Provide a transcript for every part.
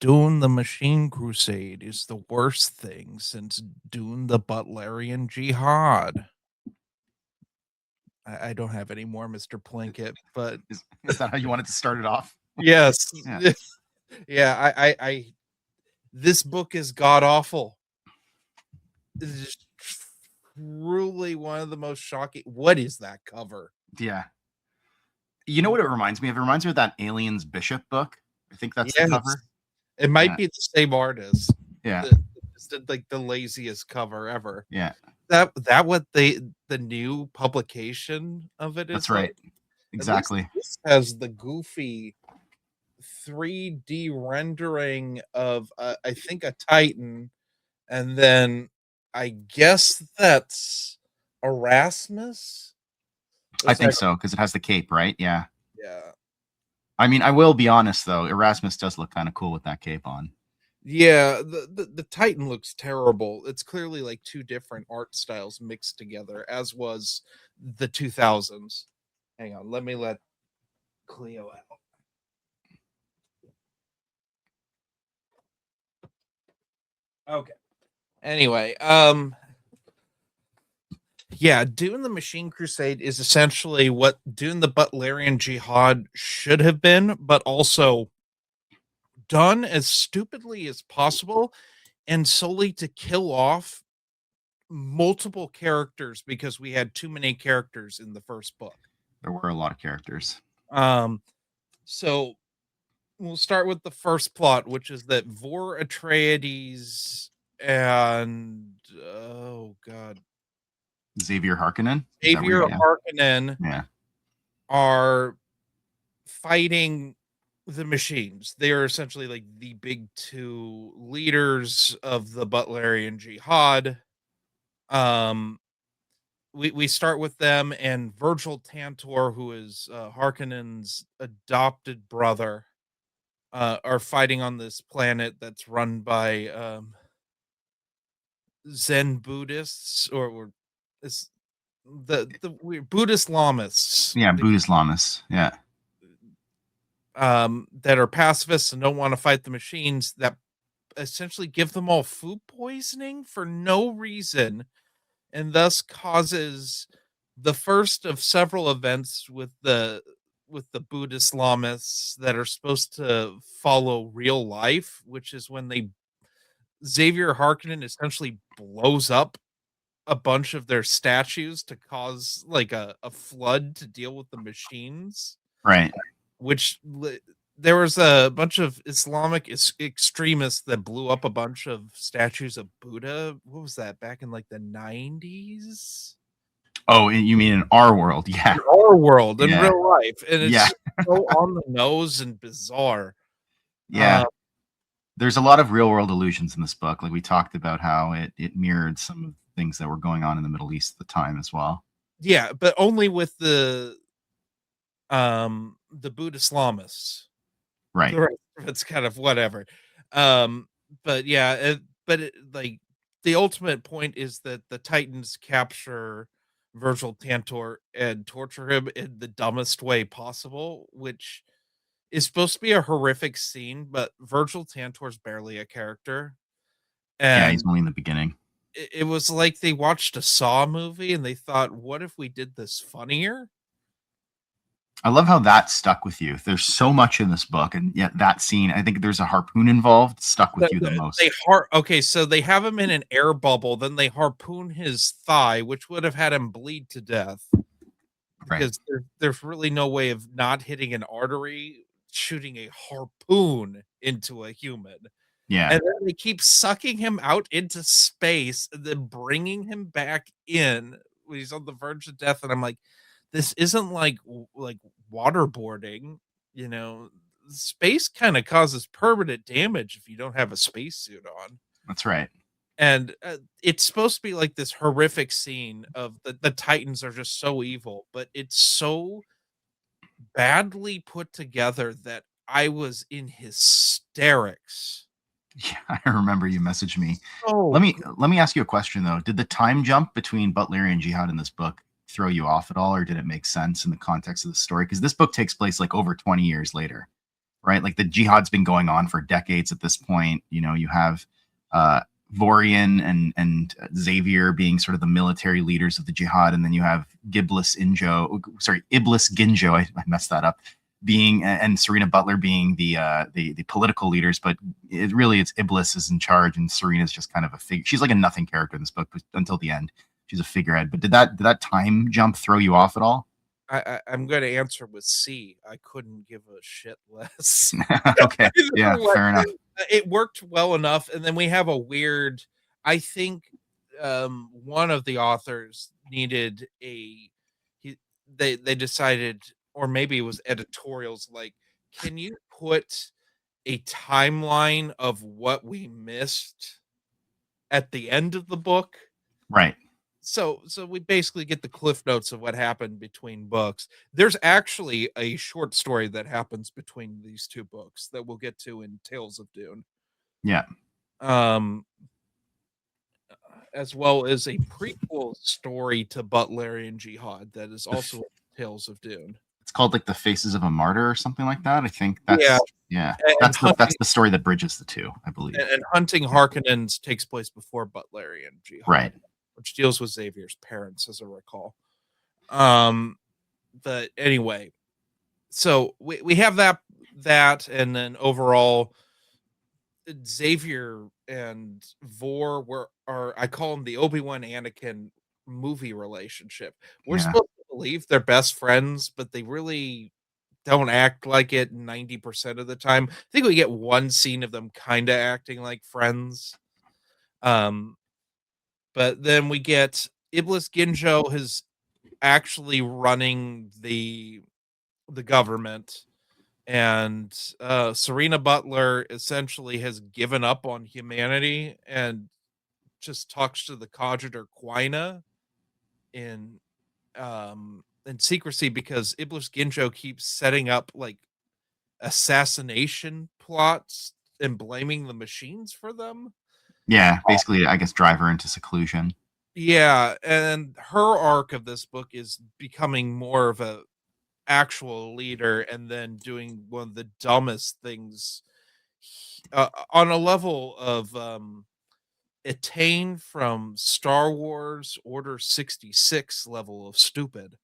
Dune the Machine Crusade is the worst thing since Dune the Butlerian Jihad. I don't have any more, Mr. Plinkett, but Is that how you wanted to start it off? yes. Yeah. Yeah, I this book is god awful. It is truly one of the most shocking. What is that cover? Yeah. You know what it reminds me of? It reminds me of that Aliens Bishop book. I think that's the Yes. cover. It might Yeah. be the same artist. Yeah. It's like the laziest cover ever. Yeah. That what the new publication of it That's is like? right. At least Exactly. this has the goofy 3D rendering of, I think, a Titan, and then I guess that's Erasmus? I Is think that so, because it has the cape, right? Yeah. yeah. I mean, I will be honest though, Erasmus does look kind of cool with that cape on. Yeah, the Titan looks terrible. It's clearly like two different art styles mixed together, as was the 2000s. Hang on, let me let Cleo out. Okay. Anyway, yeah, Dune the Machine Crusade is essentially what Dune the Butlerian Jihad should have been, but also done as stupidly as possible and solely to kill off multiple characters because we had too many characters in the first book. There were a lot of characters. So we'll start with the first plot, which is that Vor Atreides and oh god, Xavier Harkonnen. Xavier Harkonnen Yeah. are fighting the machines. They are essentially like the big two leaders of the Butlerian Jihad. We start with them and Virgil Tantor, who is Harkonnen's adopted brother, are fighting on this planet that's run by Zen Buddhists or it's the weird Buddhist Lamists. Yeah, Buddhist Lamas. Yeah. That are pacifists and don't want to fight the machines that essentially give them all food poisoning for no reason and thus causes the first of several events with the Buddhist Islamists that are supposed to follow real life, which is when they Xavier Harkonnen essentially blows up a bunch of their statues to cause like a flood to deal with the machines. Right. Which there was a bunch of Islamic extremists that blew up a bunch of statues of Buddha. What was that back in like the 90s? Oh, you mean in our world? Yeah. In our world, in Yeah. real life. And it's Yeah. so on the nose and bizarre. Yeah. There's a lot of real world illusions in this book. Like we talked about how it mirrored some of the things that were going on in the Middle East at the time as well. Yeah, but only with the Buddhist Islamists. Right. It's kind of whatever. But yeah, like the ultimate point is that the Titans capture Virgil Tantor and torture him in the dumbest way possible, which is supposed to be a horrific scene, but Virgil Tantor's barely a character. Yeah, he's And only in the beginning. it was like they watched a Saw movie and they thought, what if we did this funnier? I love how that stuck with you. There's so much in this book, and yet that scene, I think there's a harpoon involved, stuck with you the most. Okay, so they have him in an air bubble, then they harpoon his thigh, which would have had him bleed to death. Because there's really no way of not hitting an artery, shooting a harpoon into a human. Yeah. And then they keep sucking him out into space and then bringing him back in when he's on the verge of death. And I'm like, this isn't like waterboarding, you know. Space kind of causes permanent damage if you don't have a spacesuit on. That's right. And it's supposed to be like this horrific scene of the Titans are just so evil, but it's so badly put together that I was in hysterics. Yeah, I remember you messaged me. Oh, let me ask you a question though. Did the time jump between Butlerian Jihad in this book throw you off at all, or did it make sense in the context of the story? Because this book takes place like over 20 years later. right? Like the jihad's been going on for decades at this point. You know, you have uh, Vorian and Xavier being sort of the military leaders of the jihad, and then you have Iblis Ginjo. I messed that up. Being and Serena Butler being the political leaders, but it's Iblis is in charge, and Serena's just kind of a figure. She's like a nothing character in this book until the end. She's a figurehead. But did that time jump throw you off at all? I'm going to answer with C. I couldn't give a shit less. Okay, yeah, fair enough. It worked well enough, and then we have a weird. I think one of the authors needed they decided, or maybe it was editorials, like, can you put a timeline of what we missed at the end of the book? Right. So we basically get the cliff notes of what happened between books. There's actually a short story that happens between these two books that we'll get to in Tales of Dune. Yeah. Um, as well as a prequel story to Butlerian Jihad that is also in Tales of Dune. It's called like The Faces of a Martyr or something like that. I think Yeah. That's the story that bridges the two, I believe. And Hunting Harkonnens takes place before Butlerian Jihad. Right. Which deals with Xavier's parents, as I recall. But anyway, so we have that, and then overall, Xavier and Vor I call them the Obi-Wan Anakin movie relationship. We're supposed to believe they're best friends, but they really don't act like it 90% of the time. I think we get one scene of them kind of acting like friends. But then we get Iblis Ginjo is actually running the government, and Serena Butler essentially has given up on humanity and just talks to the Cogiter Quina in secrecy, because Iblis Ginjo keeps setting up like assassination plots and blaming the machines for them. Yeah, basically, I guess drive her into seclusion. Yeah, and her arc of this book is becoming more of a actual leader, and then doing one of the dumbest things on a level of attain from Star Wars Order 66 level of stupid.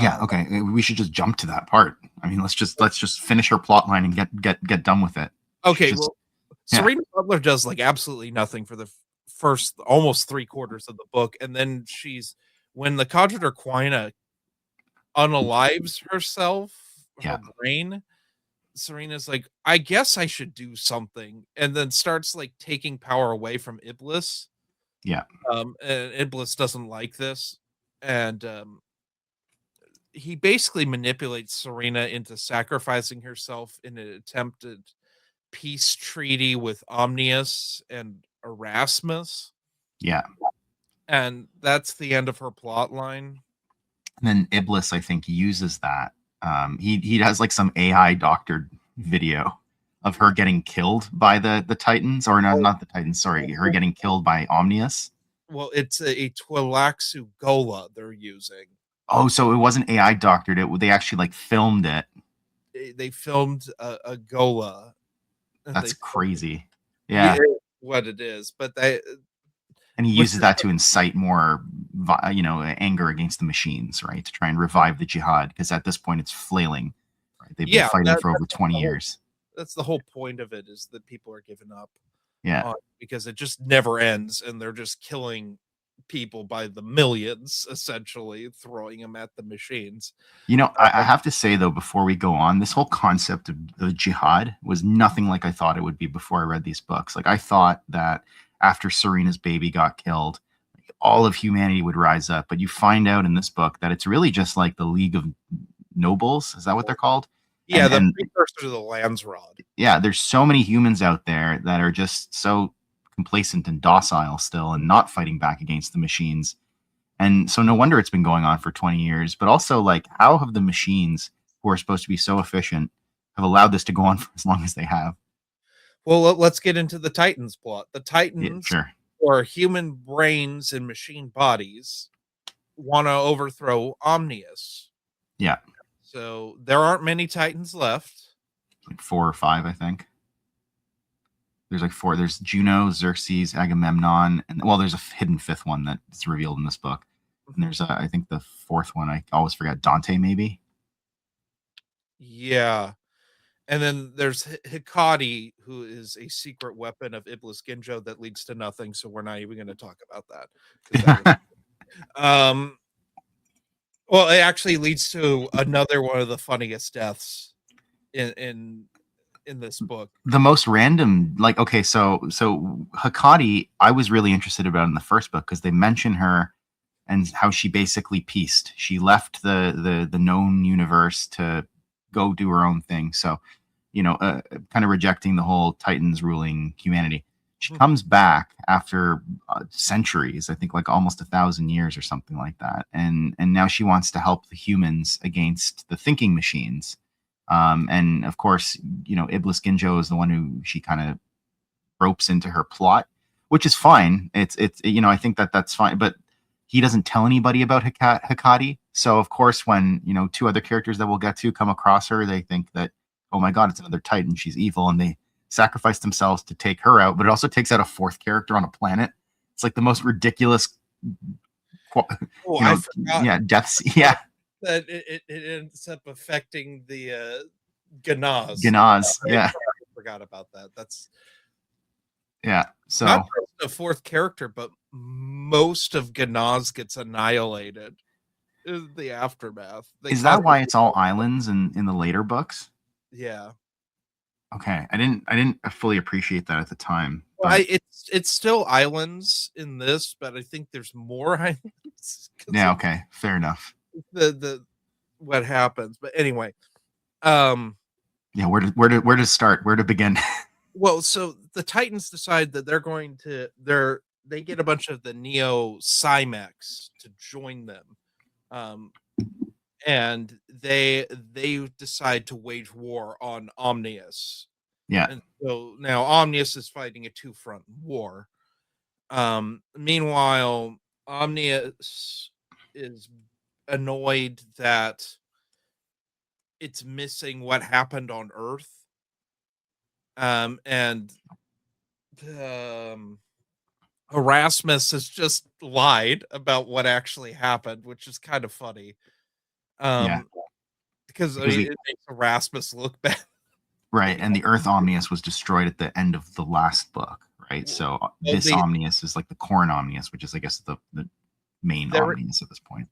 Yeah, okay. We should just jump to that part. I mean, let's just finish her plot line and get done with it. Okay, well, Serena Butler does like absolutely nothing for the first almost 3/4 of the book, and then when the Cogiter Quina unalives herself, her brain, Serena's like, I guess I should do something, and then starts like taking power away from Iblis. Yeah. And Iblis doesn't like this, and he basically manipulates Serena into sacrificing herself in an attempted peace treaty with Omnius and Erasmus. Yeah. And that's the end of her plot line. And then Iblis, I think, uses that. He has like some AI doctored video of her getting killed by the Titans, or no, not the Titans. Sorry, her getting killed by Omnius. Well, it's a Twi'lexu Gola they're using. Oh, so it wasn't AI doctored. They actually like filmed it. They filmed a Gola. That's crazy. Yeah, what it is, but and he uses that to incite more, anger against the machines, right? To try and revive the jihad, because at this point it's flailing. Right? They've been fighting for over 20 years. That's the whole point of it, is that people are giving up. Yeah, because it just never ends, and they're just killing people by the millions, essentially throwing them at the machines. I have to say though, before we go on, this whole concept of the jihad was nothing like I thought it would be before I read these books. Like, I thought that after Serena's baby got killed, all of humanity would rise up, but you find out in this book that it's really just like the League of Nobles. Is that what they're called? Yeah, the precursor to the Landsrod. Yeah, there's so many humans out there that are just so complacent and docile still, and not fighting back against the machines. And so no wonder it's been going on for 20 years. But also, like, how have the machines, who are supposed to be so efficient, have allowed this to go on for as long as they have? Well, let's get into the Titans plot. The Titans, or human brains in machine bodies, want to overthrow Omnius. Yeah. So there aren't many Titans left. like 4 or 5, I think. There's like four. There's Juno, Xerxes, Agamemnon, and well, there's a hidden fifth one that's revealed in this book. And there's I think the fourth one I always forget. Dante, maybe. Yeah. And then there's Hikari, who is a secret weapon of Iblis Ginjo that leads to nothing. So we're not even going to talk about that because that was um. Well, it actually leads to another one of the funniest deaths in this book. The most random, like, okay, so Hakati, I was really interested about in the first book because they mention her and how she basically pieced. She left the known universe to go do her own thing. So, kind of rejecting the whole Titans ruling humanity. She comes back after centuries, I think like almost 1,000 years or something like that, and now she wants to help the humans against the thinking machines. And of course, Iblis Ginjo is the one who she kind of ropes into her plot, which is fine. I think that's fine, but he doesn't tell anybody about Hikari. So of course, when two other characters that we'll get to come across her, they think that, oh my god, it's another Titan, she's evil, and they sacrifice themselves to take her out. But it also takes out a fourth character on a planet. It's like the most ridiculous, Oh, I forgot. yeah, deaths, yeah. That it ends up affecting the Ganaz. Yeah. I forgot about that. That's So not just a fourth character, but most of Ganaz gets annihilated in the aftermath. Is that why it's all islands in the later books? Yeah. Okay, I didn't fully appreciate that at the time. Well, it's still islands in this, but I think there's more islands. Yeah. Okay. Fair enough. The what happens, but anyway, yeah. Where to start? Where to begin? Well, so the Titans decide that they're going to they get a bunch of the Neo Cymex to join them, and they decide to wage war on Omnius. Yeah. And so now Omnius is fighting a two-front war. Meanwhile, Omnius is annoyed that it's missing what happened on Earth. And Erasmus has just lied about what actually happened, which is kind of funny. Because it makes Erasmus look bad. Right, and the Earth Omnius was destroyed at the end of the last book, right? So this Omnius is like the Corn Omnius, which is, I guess, the main Omnius at this point.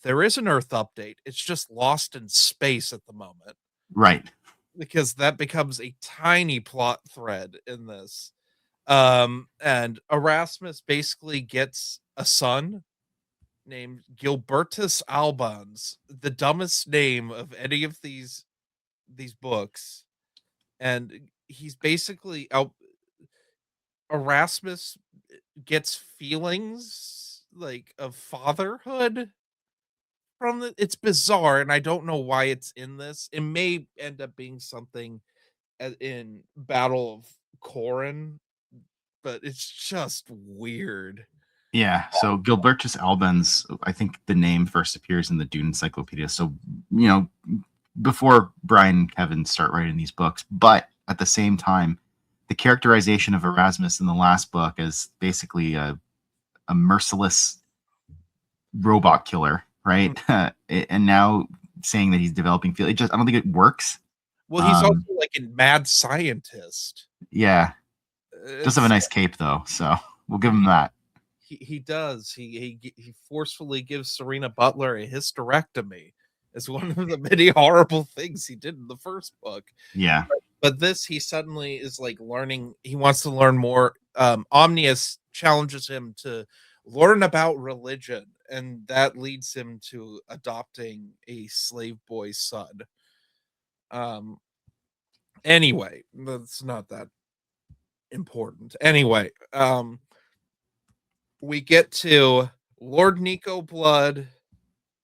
There is an Earth update. It's just lost in space at the moment. Right. Because that becomes a tiny plot thread in this. And Erasmus basically gets a son named Gilbertus Albans, the dumbest name of any of these books. And he's basically Erasmus gets feelings like of fatherhood from it's bizarre, and I don't know why it's in this. It may end up being something in Battle of Corin, but it's just weird. Yeah, so Gilbertus Albans, I think the name first appears in the Dune Encyclopedia. So, before Brian and Kevin start writing these books, but at the same time, the characterization of Erasmus in the last book as basically a merciless robot killer, right? And now saying that he's developing feel, I don't think it works. Well, he's also like a mad scientist. Yeah. Does have a nice cape though, so we'll give him that. He does. He forcefully gives Serena Butler a hysterectomy as one of the many horrible things he did in the first book. Yeah. But this, he suddenly is like learning. He wants to learn more. Omnius challenges him to learn about religion, and that leads him to adopting a slave boy's son. Anyway, that's not that important. Anyway, we get to Lord Nico Blood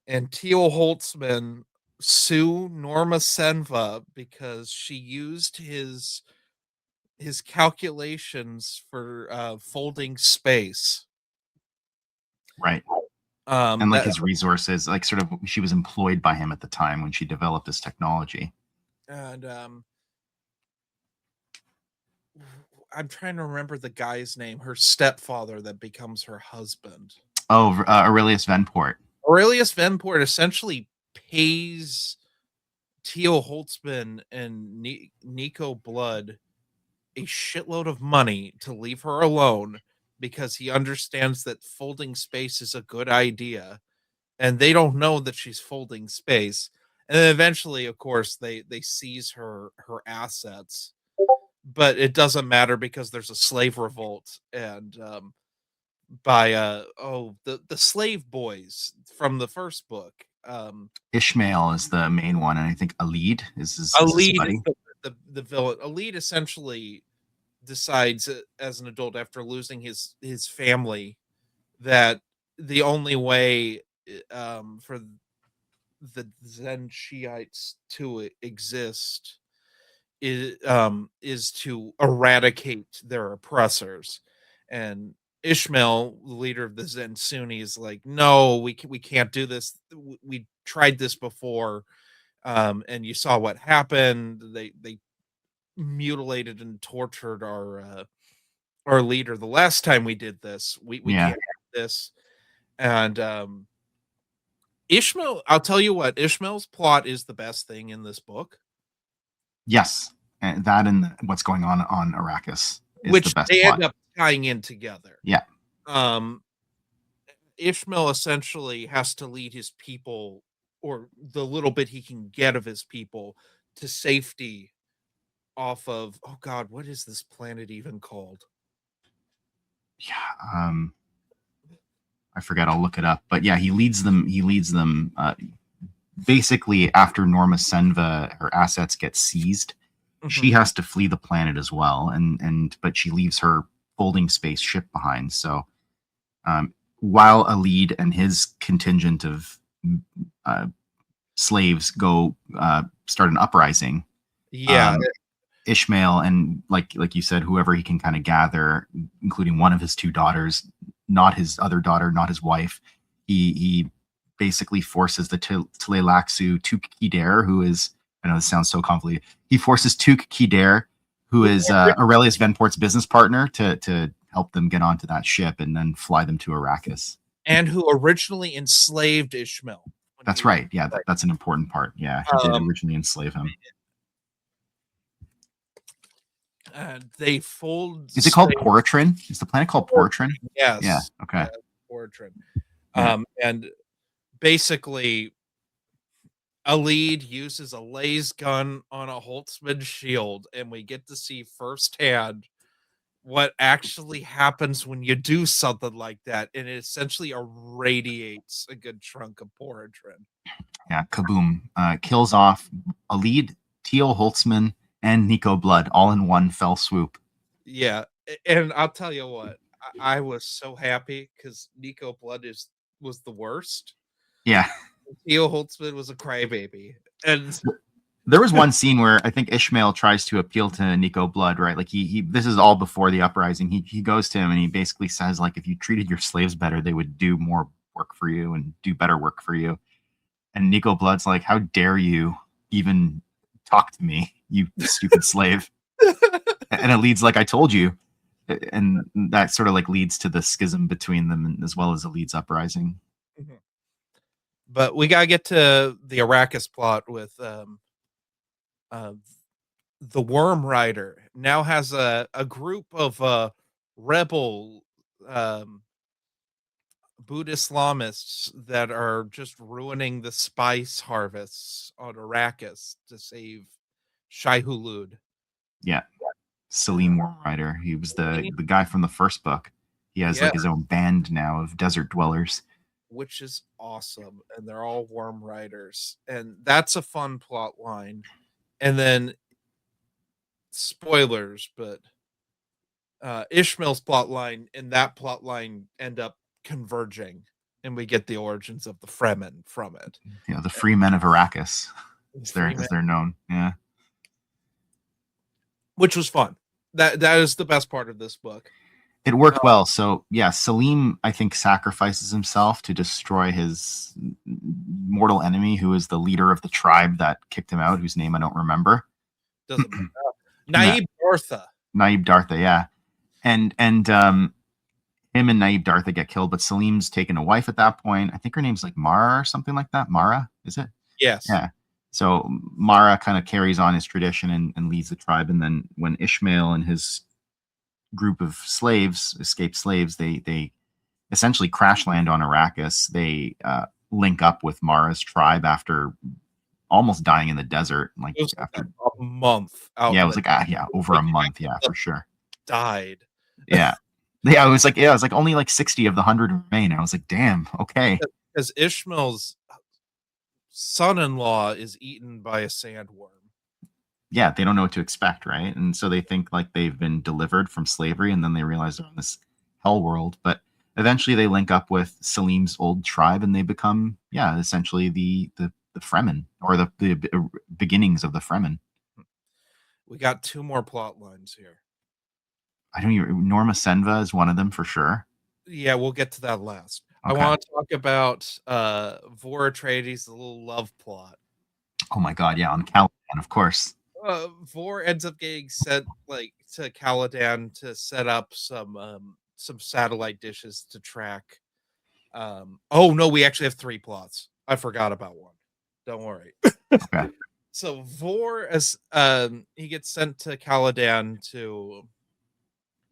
and Teal Holtzman sue Norma Senva because she used his calculations for folding space. Right. And like his resources, like she was employed by him at the time when she developed this technology. And I'm trying to remember the guy's name, her stepfather that becomes her husband. Oh, Aurelius Venport. Aurelius Venport essentially pays Teal Holtzman and Nico Blood a shitload of money to leave her alone because he understands that folding space is a good idea, and they don't know that she's folding space. And then eventually, of course, they seize her assets, but it doesn't matter because there's a slave revolt, and by the slave boys from the first book. Ishmael is the main one, and I think Alid is his Alid is buddy. the villain. Alid essentially decides as an adult after losing his family that the only way for the Zen Shiites to exist is to eradicate their oppressors. And Ishmael, the leader of the Zen Sunni, is like, no, we can't do this. We tried this before, and you saw what happened. They mutilated and tortured our leader the last time we did this. We Yeah. can't do this. And Ishmael, I'll tell you what, Ishmael's plot is the best thing in this book. Yes, and that and what's going on Arrakis is Which the best they plot. end up tying in together. Yeah. Um, Ishmael essentially has to lead his people, or the little bit he can get of his people, to safety off of, oh God, what is this planet even called? Yeah. I forget. I'll look it up. But yeah, he leads them. Basically, after Norma Senva, her assets get seized. She has to flee the planet as well, but she leaves her folding space ship behind. So, while Alid and his contingent of slaves go start an uprising, Yeah. Ishmael and like you said, whoever he can kind of gather, including one of his two daughters, not his other daughter, not his wife, he basically forces the Tleilaxu Tuk Kider, who is, I know this sounds so convoluted. He forces Tuk Kider, who is Aurelius Venport's business partner, to help them get onto that ship and then fly them to Arrakis. And who originally enslaved Ishmael. That's right. Yeah, that's an important part. Yeah, he did originally enslave him. They fold. Is it called Poritrin? Is the planet called Poritrin? Yes. Yeah. Okay. Poritrin. And basically, Alid uses a laser gun on a Holtzman shield, and we get to see firsthand what actually happens when you do something like that, and it essentially irradiates a good chunk of Poritrin. Yeah, kaboom. Kills off Alid, Teal Holtzman, and Nico Blood all in one fell swoop. Yeah, and I'll tell you what, I was so happy because Nico Blood was the worst. Yeah. Teal Holtzman was a crybaby. And there was one scene where I think Ishmael tries to appeal to Nico Blood, right? Like he this is all before the uprising. He goes to him and he basically says, like, if you treated your slaves better, they would do more work for you and do better work for you. And Nico Blood's like, how dare you even talk to me, you stupid slave. And it leads, like, I told you. And that sort of like leads to the schism between them, as well as Alid's uprising. But we gotta get to the Arrakis plot with the Worm Rider now has a group of rebel Buddhist Islamists that are just ruining the spice harvests on Arrakis to save Shai Hulud. Yeah. Salim Worm Rider. He was the guy from the first book. He has like his own band now of desert dwellers. Which is awesome. And they're all Worm Riders. And that's a fun plot line. And then spoilers, but Ishmael's plot line and that plot line end up converging, and we get the origins of the Fremen from it. Yeah, the Free Men of Arrakis, as they're known. Yeah, which was fun. That is the best part of this book. It worked well. So yeah, Salim, I think, sacrifices himself to destroy his mortal enemy, who is the leader of the tribe that kicked him out, whose name I don't remember. Doesn't Naib Ortha. Naib Dartha, yeah. And him and Naib Dartha get killed, but Salim's taken a wife at that point. I think her name's like Mara or something like that. Mara, is it? Yes. Yeah. So Mara kind of carries on his tradition and leads the tribe. And then when Ishmael and his group of slaves, escaped slaves, they essentially crash land on Arrakis. They link up with Mara's tribe after almost dying in the desert. Like It was like after, a month out yeah, it in was the like yeah, over like a month, half of yeah, them for sure. died. Yeah, yeah, it was like only like 60 of the 100 remain. I was like, damn, okay. Because Ishmael's son-in-law is eaten by a sandworm. Yeah, they don't know what to expect, right? And so they think like they've been delivered from slavery, and then they realize they're in this hell world. But eventually, they link up with Salim's old tribe, and they become, yeah, essentially the Fremen, or the beginnings of the Fremen. We got two more plot lines here. I don't even. Norma Senva is one of them for sure. Yeah, we'll get to that last. I Okay. want to talk about Vor Atreides, the little love plot. Oh my God, yeah, on Caliban, of course. Vor ends up getting sent like to Caladan to set up some satellite dishes to track. Oh no, we actually have three plots. I forgot about one. Don't worry. Okay. So Vor, as he gets sent to Caladan to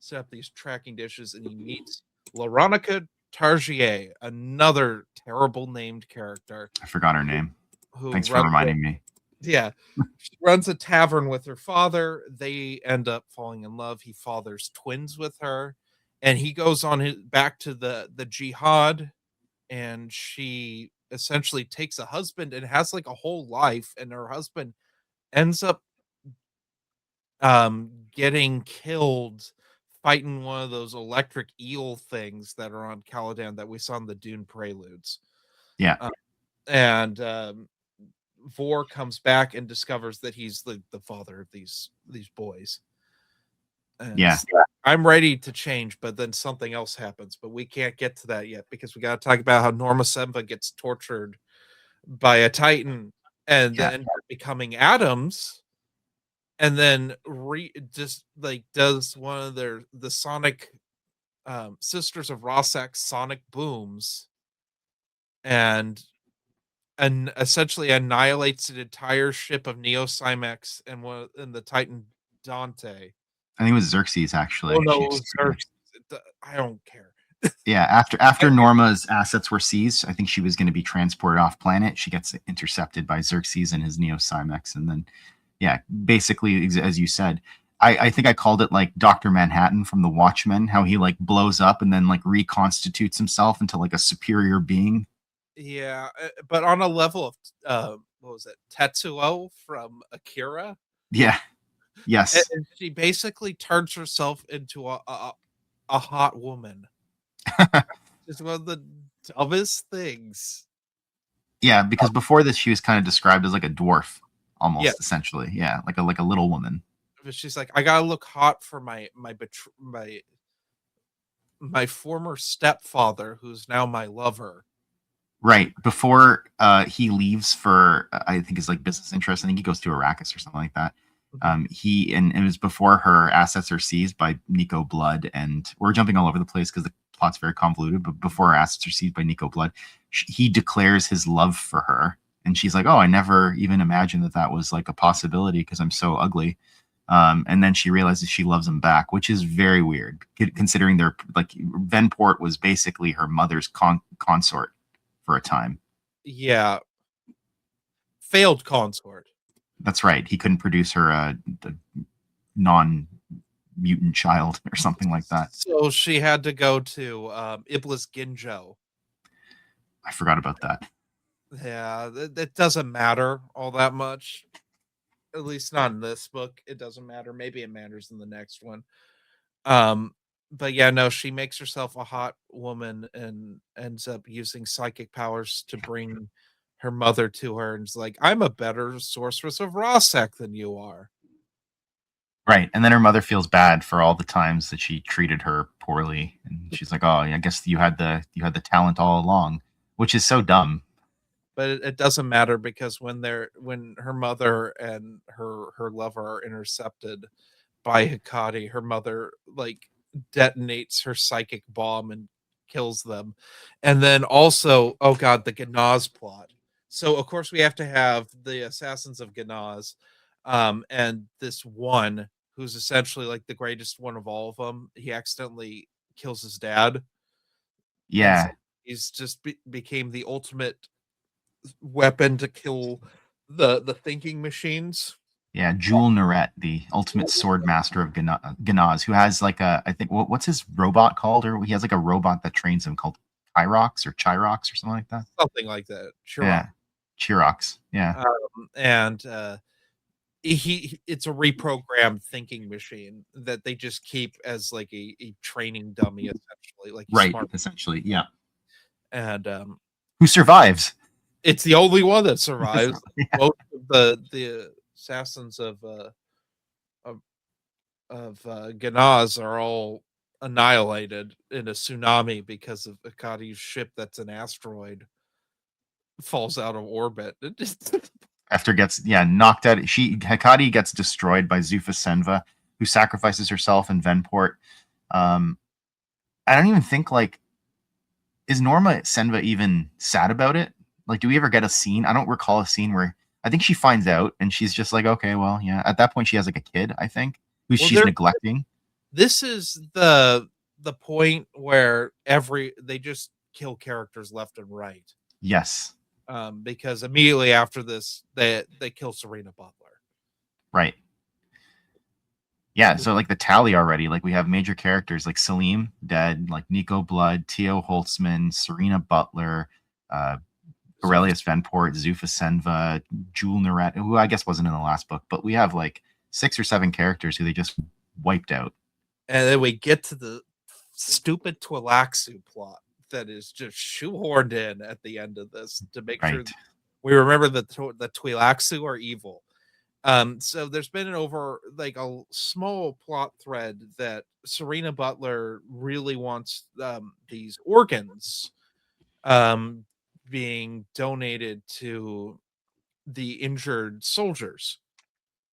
set up these tracking dishes, and he meets Laronica Targier, another terrible named character I forgot her name. who Thanks for runs reminding me. yeah, she runs a tavern with her father. They end up falling in love. He fathers twins with her, and he goes on his back to the jihad, and she essentially takes a husband and has like a whole life, and her husband ends up getting killed fighting one of those electric eel things that are on Caladan that we saw in the Dune preludes. Yeah. Uh, and Vor comes back and discovers that he's the father of these boys. And Yeah. I'm ready to change, but then something else happens. But we can't get to that yet because we got to talk about how Norma Semba gets tortured by a Titan and Yeah. then becoming Adams, and then just like does one of the Sonic Sisters of Rossack sonic booms and essentially annihilates an entire ship of Neo Cymex and the Titan Dante. I think it was Xerxes Oh actually. no, She it was exterminated. Xerxes. I don't care. Yeah, after Norma's assets were seized, I think she was going to be transported off planet. She gets intercepted by Xerxes and his Neo Cymex, and then, yeah, basically, as you said, I think I called it like Doctor Manhattan from The Watchmen, how he like blows up and then like reconstitutes himself into like a superior being. Yeah, but on a level of what was it, Tetsuo from Akira? Yeah. Yes. And she basically turns herself into a hot woman. It's one of the dumbest things. Yeah, because before this, she was kind of described as like a dwarf, Yeah, almost essentially. Yeah, like a little woman. but she's like, I gotta look hot for my former stepfather, who's now my lover. Right. Before he leaves for I think his like business interest. I think he goes to Arrakis or something like that. Mhm. He and it was before her assets are seized by Nico Blood, and we're jumping all over the place because the plot's very convoluted. But before her assets are seized by Nico Blood, he declares his love for her, and she's like, "Oh, I never even imagined that was like a possibility because I'm so ugly." And then she realizes she loves him back, which is very weird considering they're like Venport was basically her mother's consort for a time. Yeah, failed consort. That's right. He couldn't produce her the non-mutant child or something like that. So she had to go to Iblis Ginjo. I forgot about that. Yeah, that doesn't matter all that much. At least not in this book. It doesn't matter. Maybe it matters in the next one. Um, but yeah, no, she makes herself a hot woman and ends up using psychic powers to bring her mother to her, and is like, I'm a better sorceress of Rossack than you are. Right. And then her mother feels bad for all the times that she treated her poorly. And she's like, "Oh, I guess you had the talent all along," which is so dumb. But it doesn't matter because when her mother and her lover are intercepted by Hikari. Her mother like detonates her psychic bomb and kills them. And then also, oh god, the Ganaz plot. So of course we have to have the assassins of Ganaz, and this one who's essentially like the greatest one of all of them. He accidentally kills his dad, and so Yeah, he's just became the ultimate weapon to kill the thinking machines. yeah. Jewel Narette, the ultimate sword master of Ganaz, who has like a, I think, what's his robot called? Or he has like a robot that trains him called Chirox or something like that. Something like that. Chirac. Yeah, Chirox. Yeah, And it's a reprogrammed thinking machine that they just keep as like a training dummy, essentially, like he's right. smart. Essentially, yeah. And Who survives? it's the only one that survives. Yeah. Most of the assassins of, Ganaz are all annihilated in a tsunami because of Akadi's ship that's an asteroid falls out of orbit. It just After gets knocked out. Hekati gets destroyed by Zufa Senva, who sacrifices herself in Venport. I don't even think like is Norma Senva even sad about it? Like, do we ever get a scene? I don't recall a scene where I think she finds out and she's just like, okay, well, yeah. At that point, she has like a kid, I think, who well, she's neglecting. this is the point where they just kill characters left and right. Yes. Because immediately after this, they kill Serena Butler. Right. Yeah, so like the tally already, like we have major characters like Salim dead, like Nico Blood, Tio Holtzman, Serena Butler, Aurelius Venport, Zufa Senva, Jewel Narette, who I guess wasn't in the last book, but we have like 6 or 7 characters who they just wiped out. And then we get to the stupid Twi'leksu plot that is just shoehorned in at the end of this to make sure we remember that the Twi'leksu are evil. So there's been like a small plot thread that Serena Butler really wants these organs being donated to the injured soldiers,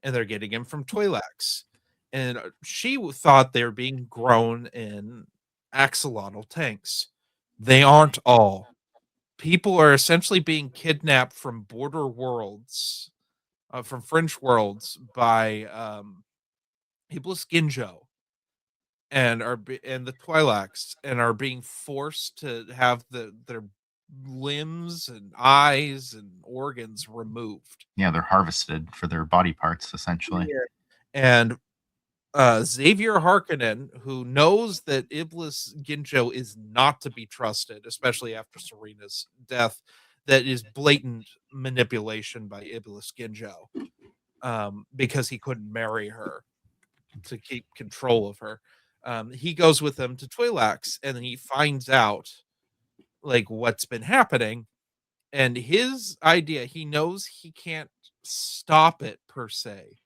and they're getting them from Twi'leks. And she thought they were being grown in axolotl tanks. They aren't all. People are essentially being kidnapped from border worlds, from French worlds by Iblis Ginjo and and the Twi'leks, and are being forced to have their limbs and eyes and organs removed. Yeah, they're harvested for their body parts, essentially. Yeah. And Xavier Harkonnen, who knows that Iblis Ginjo is not to be trusted, especially after Serena's death, that is blatant manipulation by Iblis Ginjo, because he couldn't marry her to keep control of her. He goes with them to Twi'leks, and he finds out like what's been happening, and his idea, he knows he can't stop it per se,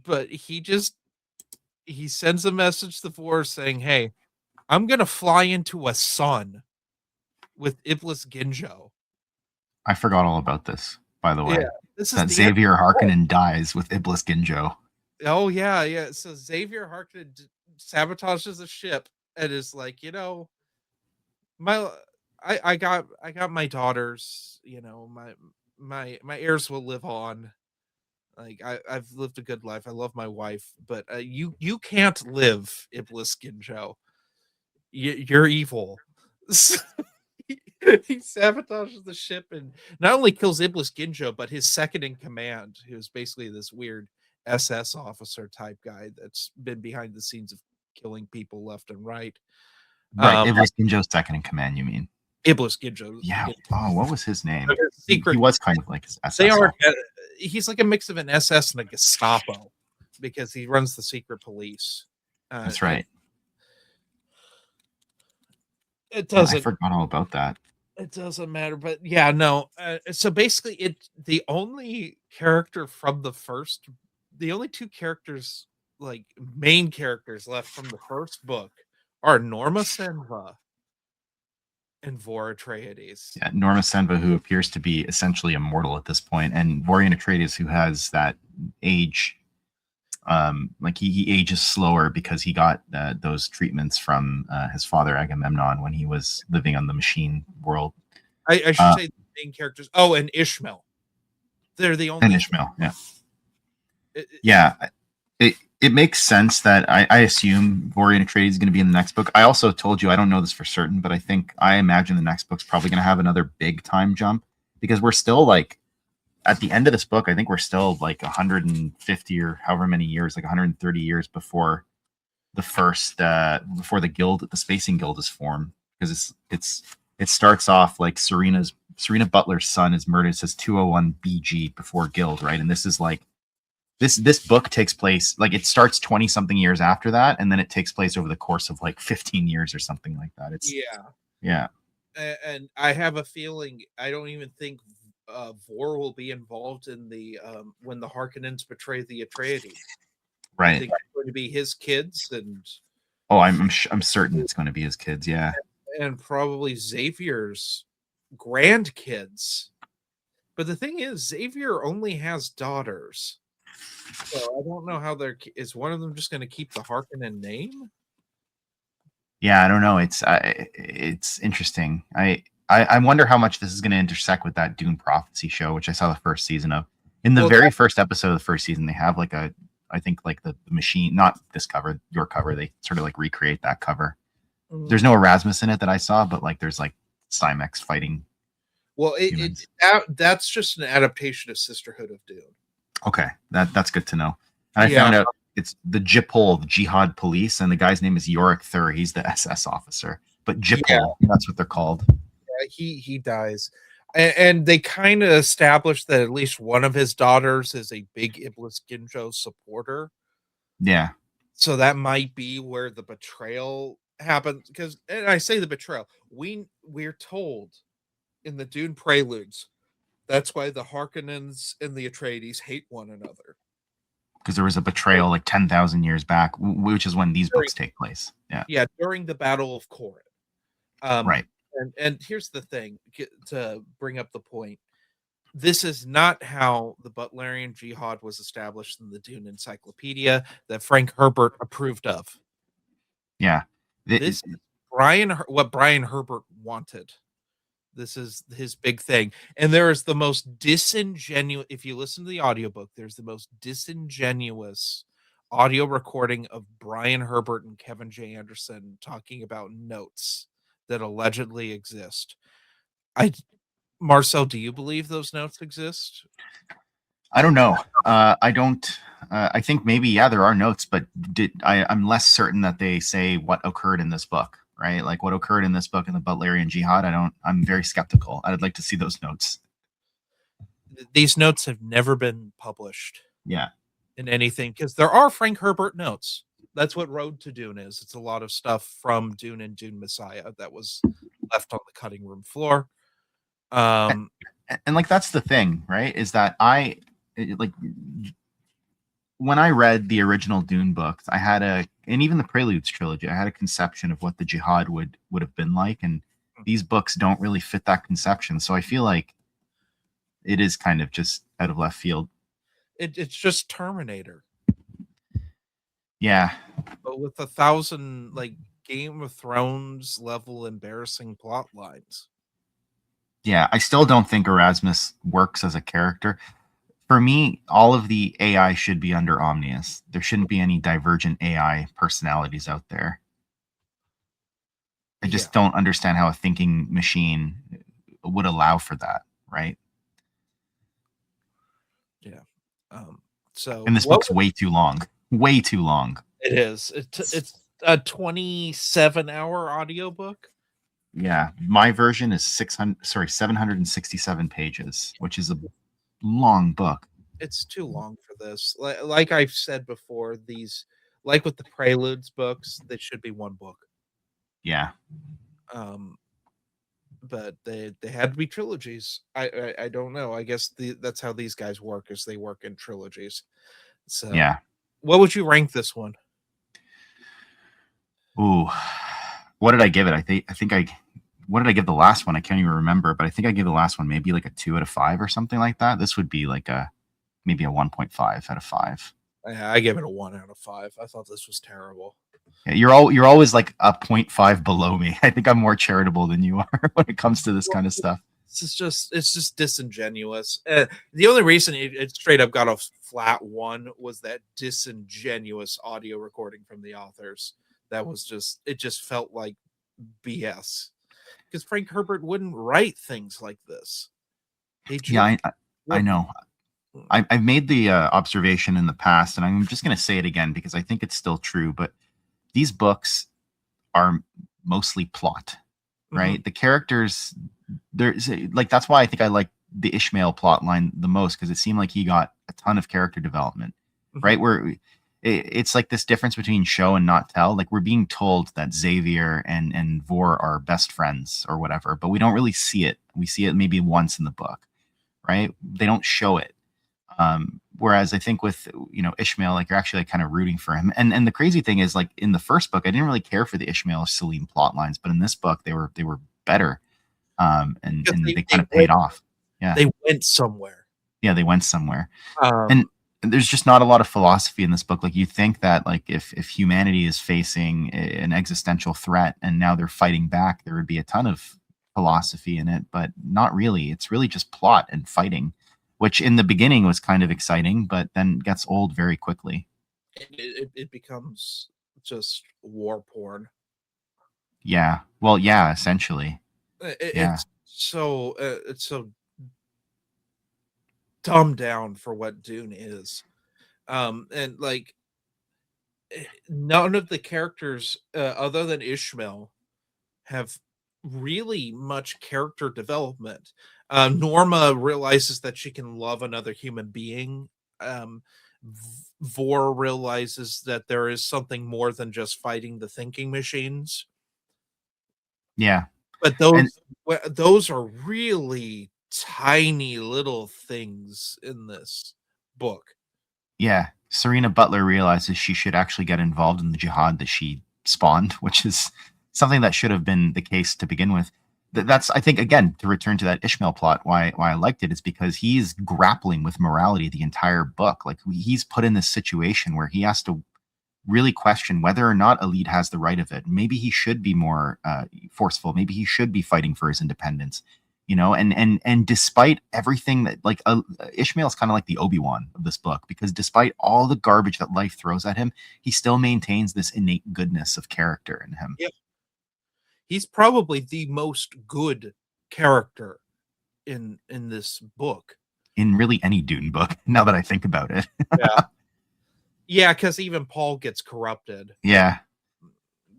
but he sends a message to Force saying, "Hey, I'm gonna fly into a sun with Iblis Ginjo." I forgot all about this, by the way. Yeah, this is that Xavier Harkonnen dies with Iblis Ginjo. Oh yeah. So Xavier Harkonnen sabotages the ship and is like, my I got my daughters, my heirs will live on. Like I've lived a good life. I love my wife, but you can't live, Iblis Ginjo. You're evil. He sabotages the ship and not only kills Iblis Ginjo, but his second in command, who's basically this weird SS officer type guy that's been behind the scenes of killing people left and right. Right, Iblis Ginjo's second in command, you mean? Iblis Ginjo. Yeah. Oh, what was his name? Secret. He was kind of like his SS. They are. He's like a mix of an SS and a Gestapo because he runs the secret police. That's right. It doesn't. I forgot all about that. It doesn't matter, but yeah, no. So basically, the only character from the only 2 characters, like main characters left from the first book, are Norma Senva and Vora Atreides. Yeah, Norma Senva, who appears to be essentially immortal at this point, and Vorian Atreides, who has that age like he ages slower because he got those treatments from his father Agamemnon when he was living on the machine world. I should say the main characters. Oh, and Ishmael. They're the And only. Ishmael, yeah, It, yeah. It makes sense that I assume Vorian Atreides is going to be in the next book. I also told you I don't know this for certain, but I imagine the next book's probably going to have another big time jump because we're still like at the end of this book. I think we're still like 150 or however many years, like 130 years before the first before the spacing guild is formed because it starts off like Serena Butler's son is murdered. It says 201 BG before guild, right? And this is like this book takes place like it starts 20 something years after that, and then it takes place over the course of like 15 years or something like that. It's yeah, yeah, and I have a feeling I don't even think Vor will be involved in the when the Harkonnens betray the Atreides. I right. think it's going to be his kids Oh, I'm certain it's going to be his kids. Yeah, and probably Xavier's grandkids. But the thing is, Xavier only has daughters. So I don't know how they're. Is one of them just going to keep the Harkonnen name? yeah. I don't know. It's interesting. I wonder how much this is going to intersect with that Dune Prophecy show, which I saw the first season of. In the Well, very first episode of the first season, they have like I think like the machine, not this cover, your cover. They sort of like recreate that cover. There's no Erasmus in it that I saw, but like there's like Cymex fighting well, humans. that's just an adaptation of Sisterhood of Dune. Okay, that's good to know. And I Yeah. found out it's the Jipol, the Jihad Police, and the guy's name is Yorick Thur. He's the SS officer, but Jipol, that's what they're called. He dies, and they kind of established that at least one of his daughters is a big Iblis Ginjo supporter. Yeah, So that might be where the betrayal happened. Because, and I say the betrayal, we're told in the Dune Preludes that's why the Harkonnens and the Atreides hate one another. because there was a betrayal like 10,000 years back, which is when these books take place. Yeah, during the Battle of Corinth. Right. And here's the thing to bring up the point. This is not how the Butlerian Jihad was established in the Dune Encyclopedia that Frank Herbert approved of. Yeah. This is what Brian Herbert wanted. This is his big thing. And there is the most disingenuous, if you listen to the audiobook, there's the most disingenuous audio recording of Brian Herbert and Kevin J. Anderson talking about notes that allegedly exist. Marcel, do you believe those notes exist? I don't know. I don't. I think maybe there are notes, but I'm less certain that they say what occurred in this book, right? Like what occurred in this book in the Butlerian Jihad. I'm very skeptical. I'd like to see those notes. These notes have never been published. Yeah. In anything, because there are Frank Herbert notes. That's what Road to Dune is. It's a lot of stuff from Dune and Dune Messiah that was left on the cutting room floor. And like that's the thing, right? Is that when I read the original Dune books, and even the Preludes trilogy, I had a conception of what the Jihad would have been like, and these books don't really fit that conception. So I feel like it is kind of just out of left field. It's just Terminator. Yeah. But with 1,000 like Game of Thrones level embarrassing plot lines. Yeah, I still don't think Erasmus works as a character. For me, all of the AI should be under Omnius. There shouldn't be any divergent AI personalities out there. I just don't understand how a thinking machine would allow for that, right? Yeah. So and this book's way too long. Way too long. It is. It's a 27-hour audiobook. Yeah, my version is 767 pages, which is a long book. It's too long for this. Like I've said before, these, like with the Preludes books, they should be one book. Yeah. But they had to be trilogies. I don't know. I guess that's how these guys work, is they work in trilogies. So yeah. What would you rank this one? Ooh, what did I give it? What did I give the last one? I can't even remember, but I think I gave the last one maybe like a 2 out of 5 or something like that. This would be like maybe a 1.5 out of 5. I gave it a 1 out of 5. I thought this was terrible. Yeah, you're always like a 0.5 below me. I think I'm more charitable than you are when it comes to this Well, kind of stuff. it's just disingenuous. The only reason it straight up got a flat 1 was that disingenuous audio recording from the authors. That was just it just felt like BS because Frank Herbert wouldn't write things like this. He Yeah, just I wouldn't. know. I've made the observation in the past, and I'm just going to say it again because I think it's still true. But these books are mostly plot, Mhm, right? The characters, there's like that's why I think I like the Ishmael plot line the most because it seemed like he got a ton of character development, mhm. right? Where it's like this difference between show and not tell. Like we're being told that Xavier and Vor are best friends or whatever, but we don't really see it. We see it maybe once in the book, right? They don't show it. Whereas I think with Ishmael, like you're actually like, kind of rooting for him. And the crazy thing is, like in the first book, I didn't really care for the Ishmael Salim plot lines, but in this book, they were better. And Because they kind of paid off. Yeah, they went somewhere. yeah, they went somewhere. And Um, there's just not a lot of philosophy in this book. Like you think that like if humanity is facing an existential threat and now they're fighting back, there would be a ton of philosophy in it, but not really. It's really just plot and fighting, which in the beginning was kind of exciting, but then gets old very quickly. it becomes just war porn. Yeah. Well, yeah, essentially. Yeah. It's so dumbed down for what Dune is. And like none of the characters other than Ishmael have really much character development. Norma realizes that she can love another human being. Vor realizes that there is something more than just fighting the thinking machines. Yeah. But And those are really tiny little things in this book. yeah, Serena Butler realizes she should actually get involved in the jihad that she spawned, which is something that should have been the case to begin with. That's, I think, again, to return to that Ishmael plot, why I liked it is because he's grappling with morality the entire book. Like he's put in this situation where he has to really question whether or not a lead has the right of it. Maybe he should be more forceful. Maybe he should be fighting for his independence. And despite everything that like Ishmael's kind of like the Obi-Wan of this book because despite all the garbage that life throws at him, he still maintains this innate goodness of character in him. Yeah. He's probably the most good character in this book. In really any Dune book, now that I think about it. Yeah. Yeah, because even Paul gets corrupted, Yeah.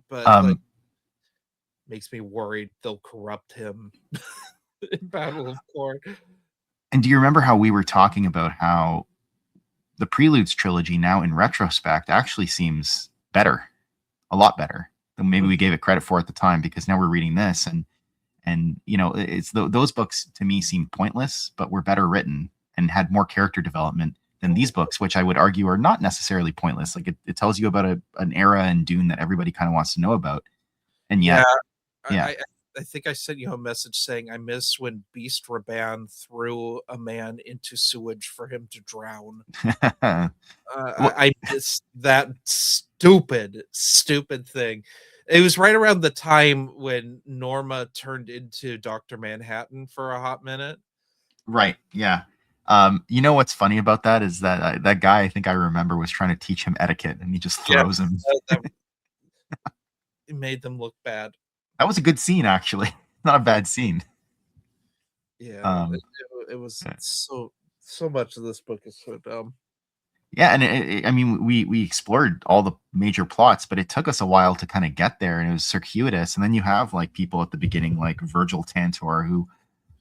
but like Um, makes me worried they'll corrupt him in Battle of Court. and do you remember how we were talking about how the Preludes trilogy now in retrospect actually seems better, a lot better than maybe we gave it credit for at the time because now we're reading this and it's those books to me seem pointless but were better written and had more character development than these books, which I would argue are not necessarily pointless. Like it tells you about an era in Dune that everybody kind of wants to know about, and Yeah, yet I, yeah. I I think I sent you a message saying I miss when Beast Raban threw a man into sewage for him to drown. Well, I miss that stupid thing. It was right around the time when Norma turned into Dr. Manhattan for a hot minute. right, yeah. You know what's funny about that is that that guy I think I remember was trying to teach him etiquette and he just Yes, throws him. that it made them look bad. That was a good scene actually. Not a bad scene. Yeah, um it was so much of this book is so dumb. Yeah, and I mean, we explored all the major plots, but it took us a while to kind of get there, and it was circuitous. And then you have like people at the beginning, like Virgil Tantor, who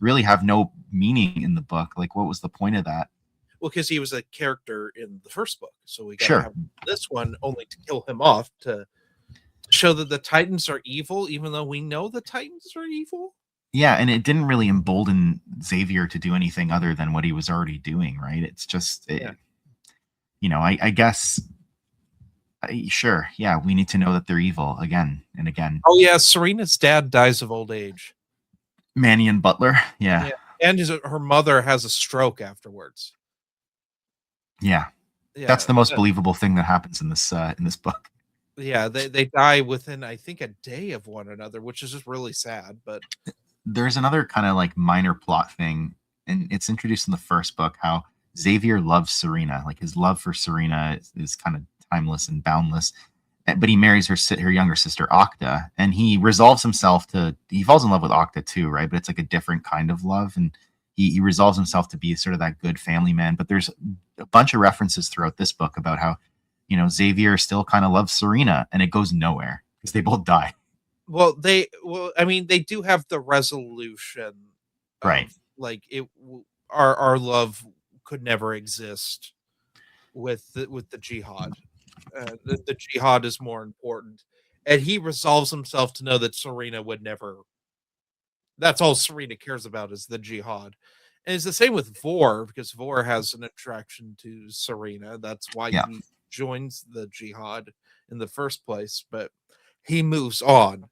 really have no meaning in the book. Like, what was the point of that? Well, because he was a character in the first book, so we got to Sure, have this one only to kill him off to show that the Titans are evil, even though we know the Titans are evil. yeah, and it didn't really embolden Xavier to do anything other than what he was already doing, right? It's just, Yeah. I guess, sure, yeah, we need to know that they're evil again and again. Oh yeah, Serena's dad dies of old age. Manny and Butler, yeah, Yeah, and her mother has a stroke afterwards. yeah. That's Yeah, the most believable thing that happens in this book. yeah, they die within, I think, a day of one another, which is just really sad, but There's another kind of like minor plot thing, and it's introduced in the first book how Xavier loves Serena. Like his love for Serena is kind of timeless and boundless. But he marries her younger sister Octa, and he falls in love with Octa too, right? But it's like a different kind of love, and he resolves himself to be sort of that good family man. But there's a bunch of references throughout this book about how Xavier still kind of loves Serena, and it goes nowhere because they both die. I mean, they do have the resolution Right. of like our love could never exist with the jihad. The jihad is more important, and he resolves himself to know that Serena would never. That's all Serena cares about is the jihad, and it's the same with Vor because Vor has an attraction to Serena. That's why Yeah. he joins the jihad in the first place. But he moves on.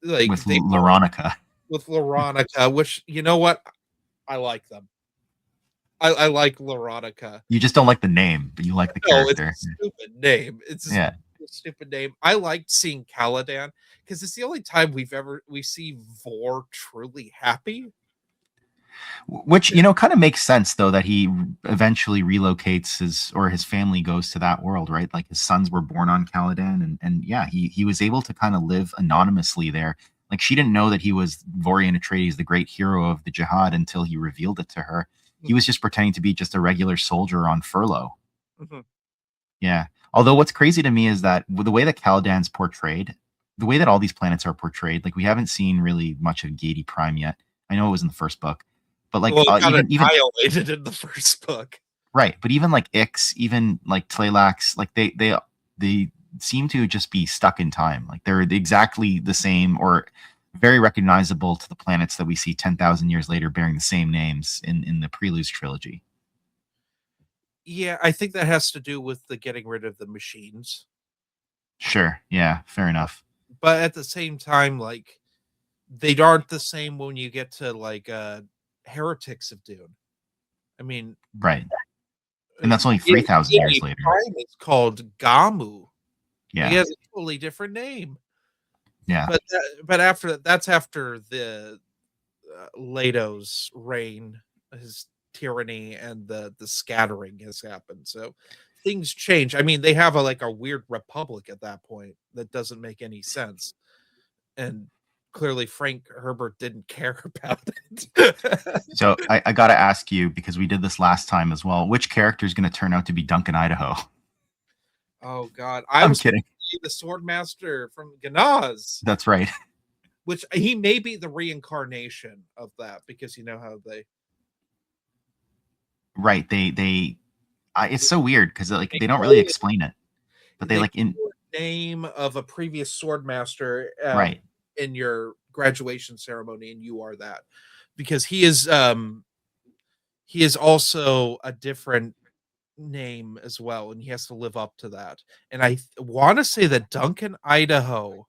Like With they Veronica. with Veronica, which you know what? I like them. I like Veronica. You just don't like the name, but you like the No, it's a character. stupid name. It's Yeah. a stupid name. I liked seeing Caladan because it's the only time we see Vor truly happy. Which kind of makes sense though that he eventually relocates his family goes to that world, right? Like his sons were born on Caladan, and yeah, he was able to kind of live anonymously there. Like she didn't know that he was Vorian Atreides, the great hero of the Jihad, until he revealed it to her. He was just pretending to be just a regular soldier on furlough. Mhm. Yeah. Although what's crazy to me is that with the way that Caladan's portrayed, the way that all these planets are portrayed, like we haven't seen really much of Gedi Prime yet. I know it was in the first book, but like Well, it got even annihilated in the first book. right, but even like Ix, even like Tleilax, like they seem to just be stuck in time. Like they're exactly the same or very recognizable to the planets that we see 10,000 years later bearing the same names in the Preludes trilogy. Yeah, I think that has to do with the getting rid of the machines. Sure. Yeah, fair enough. But at the same time, like they aren't the same when you get to like Heretics of Dune. I mean, Right. uh, And that's only Giddy 3,000 years later. Prime is called Gamu. He Yeah. has a totally different name. Yeah. But after that's after the Leto's reign, his tyranny, and the scattering has happened. So things change. I mean, they have a weird republic at that point that doesn't make any sense, and clearly Frank Herbert didn't care about it. So I got to ask you, because we did this last time as well, which character is going to turn out to be Duncan Idaho? Oh God, I I'm was kidding. the sword master from Ganaz, That's right. which he may be the reincarnation of that because you know how Right. It's so weird because like they they don't really go explain it, but they they like in name of a previous sword master right. in your graduation ceremony, and you are that because he is also a different name as well, and he has to live up to that. And I want to say that Duncan Idaho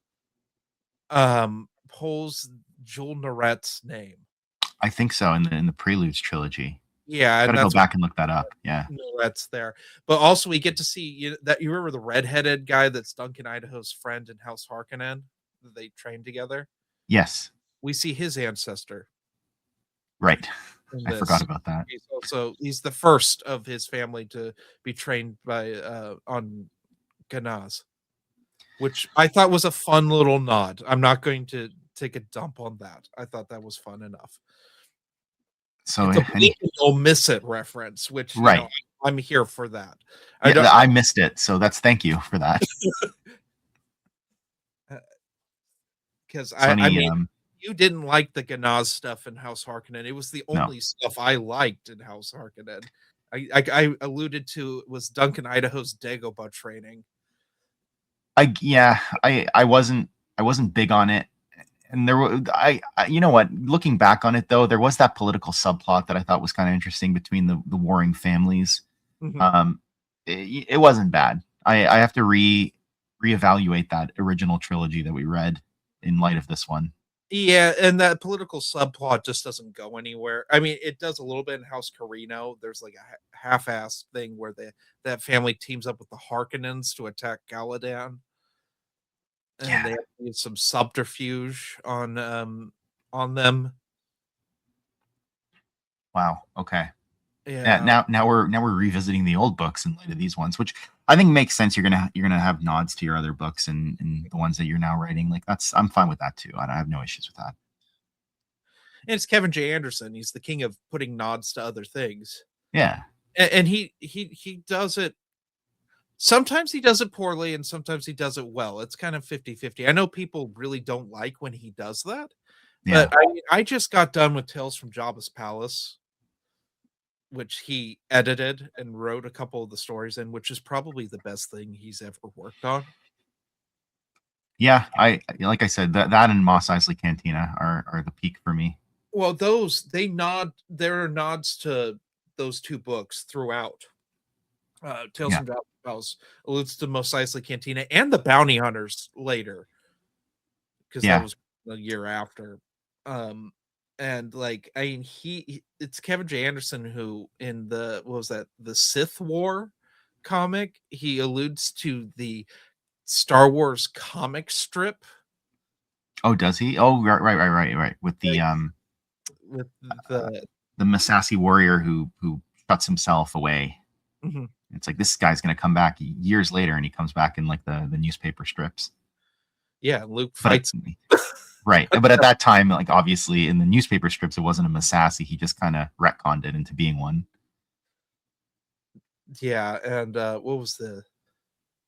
pulls Jewel Naret's name. I think so in the Preludes trilogy. Yeah, Got and to go that's what back and look that up. Yeah. Naret's there. But also we get to see you remember the redheaded guy that's Duncan Idaho's friend in House Harkonnen that they trained together. Yes. We see his ancestor Right. in I forgot this. about that. He's the first of his family to be trained by on Ganaz, which I thought was a fun little nod. I'm not going to take a dump on that. I thought that was fun enough. So It's a any blink and you'll miss it reference, which right. I'm here for that. I Yeah, don't I missed it. So thank you for that. because So I any mean you didn't like the Ganaz stuff in House Harkonnen. It was the no. only stuff I liked in House Harkonnen. I alluded to was Duncan Idaho's Dagobah training. I wasn't big on it. And there were you know what, looking back on it though, there was that political subplot that I thought was kind of interesting between the warring families. Mhm. Um, it wasn't bad. I have to reevaluate that original trilogy that we read in light of this one. Yeah, and that political subplot just doesn't go anywhere. I mean, it does a little bit in House Carino. There's like a half-assed thing where that family teams up with the Harkonnens to attack Caladan, and Yeah. they have to use some subterfuge on them. Wow. Okay. Yeah. Yeah. Now we're revisiting the old books in light of these ones, which I think makes sense. You're gonna have nods to your other books and the ones that you're now writing. Like I'm fine with that too. I have no issues with that. And it's Kevin J. Anderson. He's the king of putting nods to other things. Yeah. And he does it. Sometimes he does it poorly and sometimes he does it well. It's kind of 50-50. I know people really don't like when he does that, but Yeah. I just got done with Tales from Jabba's Palace, which he edited and wrote a couple of the stories in, which is probably the best thing he's ever worked on. Yeah. I like I said that and Moss Eisley Cantina are the peak for me. Well, there are nods to those two books throughout. Tales Yeah. from Jabba's Palace alludes to Mos Eisley Cantina and the Bounty Hunters later, because that Yeah. was a year after. And like, I mean, it's Kevin J. Anderson who, in the what was that, the Sith War comic, he alludes to the Star Wars comic strip, Oh, does he? Oh, right. With like, with the the Masasi warrior who shuts himself away. mhm. It's like this guy's gonna come back years later, and he comes back in like the newspaper strips. Yeah, Luke But fights. right, but at that time, like obviously in the newspaper strips, it wasn't a Masasi. He just kind of retconned it into being one. Yeah, and what was the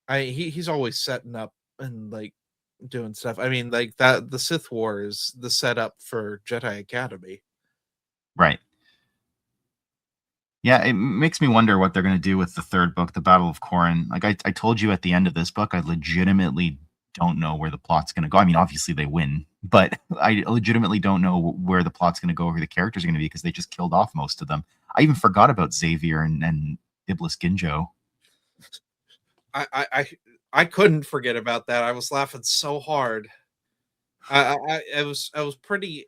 I he's always setting up and like doing stuff. I mean, like that the Sith War is the setup for Jedi Academy. Right. Yeah, it makes me wonder what they're going to do with the third book, The Battle of Corrin. Like I told you at the end of this book, I legitimately don't know where the plot's going to go. I mean, obviously they win, but I legitimately don't know where the plot's going to go, who the characters are going to be, because they just killed off most of them. I even forgot about Xavier and Iblis Ginjo. I I I, I couldn't forget about that. I was laughing so hard. I was pretty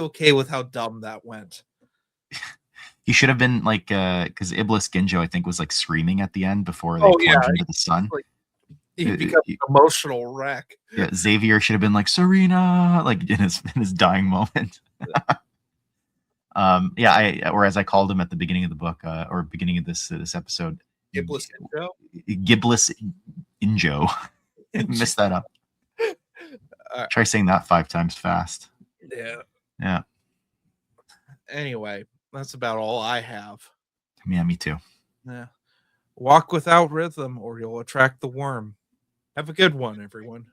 okay with how dumb that went. He should have been like, because Iblis Ginjo, I think, was like screaming at the end before they Oh yeah, plunge into the sun. like he Uh, becomes an emotional wreck. yeah, Xavier should have been like Serena, like in his dying moment. Yeah, whereas I called him at the beginning of the book, or beginning of this episode, Iblis intro. Gibless Injo. Missed that up. Try saying that 5 times fast. Yeah. Yeah, Anyway, that's about all I have. yeah, me too. Yeah. Walk without rhythm, or you'll attract the worm. Have a good one, everyone.